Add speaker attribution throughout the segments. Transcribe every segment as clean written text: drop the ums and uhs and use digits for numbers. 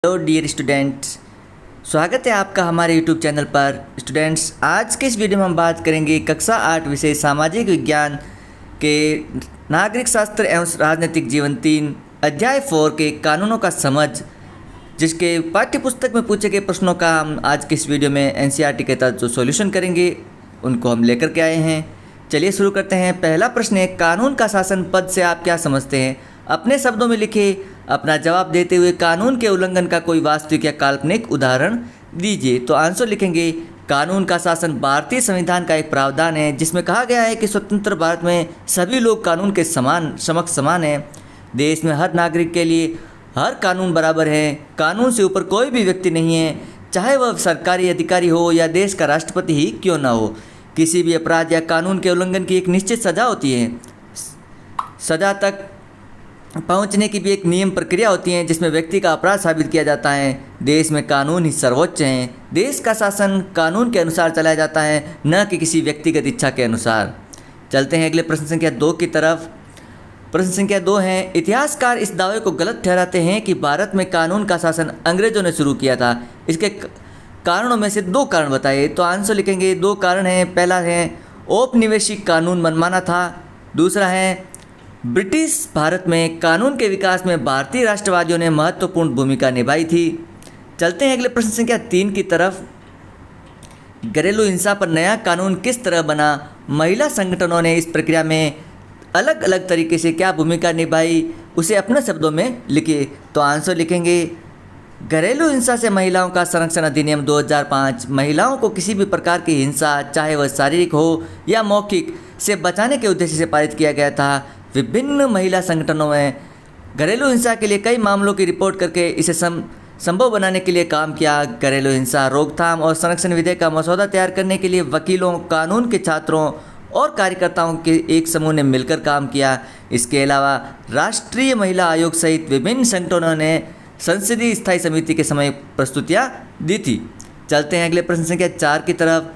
Speaker 1: Hello dear students, स्वागत है आपका हमारे यूट्यूब चैनल पर। स्टूडेंट्स, आज के इस वीडियो में हम बात करेंगे कक्षा 8 विषय सामाजिक विज्ञान के नागरिक शास्त्र एवं राजनीतिक जीवन 3 अध्याय 4 के कानूनों का समझ, जिसके पाठ्य पुस्तक में पूछे गए प्रश्नों का हम आज के इस वीडियो में एनसीईआरटी के तहत जो सॉल्यूशन करेंगे उनको हम लेकर के आए हैं। चलिए शुरू करते हैं। पहला प्रश्न है, कानून का शासन पद से आप क्या समझते हैं? अपने शब्दों में लिखिए। अपना जवाब देते हुए कानून के उल्लंघन का कोई वास्तविक या काल्पनिक उदाहरण दीजिए। तो आंसर लिखेंगे, कानून का शासन भारतीय संविधान का एक प्रावधान है जिसमें कहा गया है कि स्वतंत्र भारत में सभी लोग कानून के समक्ष समान हैं। देश में हर नागरिक के लिए हर कानून बराबर है। कानून से ऊपर कोई भी व्यक्ति नहीं है, चाहे वह सरकारी अधिकारी हो या देश का राष्ट्रपति ही क्यों न हो। किसी भी अपराध या कानून के उल्लंघन की एक निश्चित सज़ा होती है। सज़ा तक पहुंचने की भी एक नियम प्रक्रिया होती है जिसमें व्यक्ति का अपराध साबित किया जाता है। देश में कानून ही सर्वोच्च हैं। देश का शासन कानून के अनुसार चलाया जाता है, न कि किसी व्यक्तिगत इच्छा के अनुसार। चलते हैं अगले प्रश्न संख्या 2 की तरफ। प्रश्न संख्या 2 है, इतिहासकार इस दावे को गलत ठहराते हैं कि भारत में कानून का शासन अंग्रेजों ने शुरू किया था। इसके कारणों में से 2 कारण बताइए। तो आंसर लिखेंगे, 2 कारण हैं। पहला है, औपनिवेशिक कानून मनमाना था। दूसरा है, ब्रिटिश भारत में कानून के विकास में भारतीय राष्ट्रवादियों ने महत्वपूर्ण भूमिका निभाई थी। चलते हैं अगले प्रश्न संख्या 3 की तरफ। घरेलू हिंसा पर नया कानून किस तरह बना? महिला संगठनों ने इस प्रक्रिया में अलग अलग तरीके से क्या भूमिका निभाई, उसे अपने शब्दों में लिखिए। तो आंसर लिखेंगे, घरेलू हिंसा से महिलाओं का संरक्षण अधिनियम 2005 महिलाओं को किसी भी प्रकार की हिंसा, चाहे वह शारीरिक हो या मौखिक, से बचाने के उद्देश्य से पारित किया गया था। विभिन्न महिला संगठनों में घरेलू हिंसा के लिए कई मामलों की रिपोर्ट करके इसे संभव बनाने के लिए काम किया। घरेलू हिंसा रोकथाम और संरक्षण विधेयक का मसौदा तैयार करने के लिए वकीलों, कानून के छात्रों और कार्यकर्ताओं के एक समूह ने मिलकर काम किया। इसके अलावा राष्ट्रीय महिला आयोग सहित विभिन्न संगठनों ने संसदीय स्थायी समिति के समय प्रस्तुतियाँ दी थी। चलते हैं अगले प्रश्न संख्या 4 की तरफ।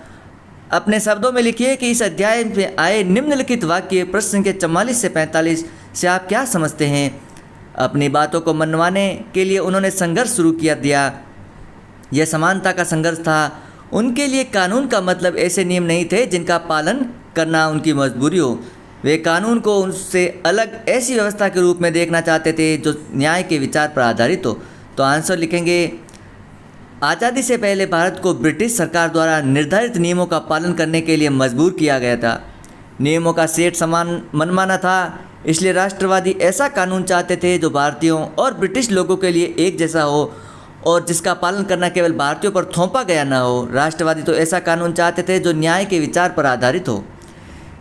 Speaker 1: अपने शब्दों में लिखिए कि इस अध्याय में आए निम्नलिखित वाक्य प्रश्न संख्या 44 से 45 से आप क्या समझते हैं? अपनी बातों को मनवाने के लिए उन्होंने संघर्ष शुरू किया दिया। यह समानता का संघर्ष था। उनके लिए कानून का मतलब ऐसे नियम नहीं थे जिनका पालन करना उनकी मजबूरी हो। वे कानून को उनसे अलग ऐसी व्यवस्था के रूप में देखना चाहते थे जो न्याय के विचार पर आधारित हो। तो आंसर लिखेंगे, आज़ादी से पहले भारत को ब्रिटिश सरकार द्वारा निर्धारित नियमों का पालन करने के लिए मजबूर किया गया था। नियमों का सेट समान मनमाना था, इसलिए राष्ट्रवादी ऐसा कानून चाहते थे जो भारतीयों और ब्रिटिश लोगों के लिए एक जैसा हो और जिसका पालन करना केवल भारतीयों पर थोपा गया न हो। राष्ट्रवादी तो ऐसा कानून चाहते थे जो न्याय के विचार पर आधारित हो।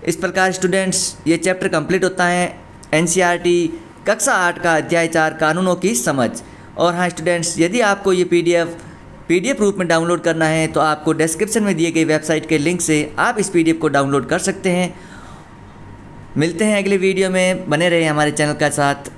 Speaker 1: इस प्रकार स्टूडेंट्स, ये चैप्टर कंप्लीट होता है एनसीईआरटी कक्षा 8 का अध्याय 4 कानूनों की समझ। और हाँ स्टूडेंट्स, यदि आपको ये पीडीएफ रूप में डाउनलोड करना है तो आपको डिस्क्रिप्शन में दिए गए वेबसाइट के लिंक से आप इस पीडीएफ को डाउनलोड कर सकते हैं। मिलते हैं अगले वीडियो में, बने रहे हमारे चैनल के साथ।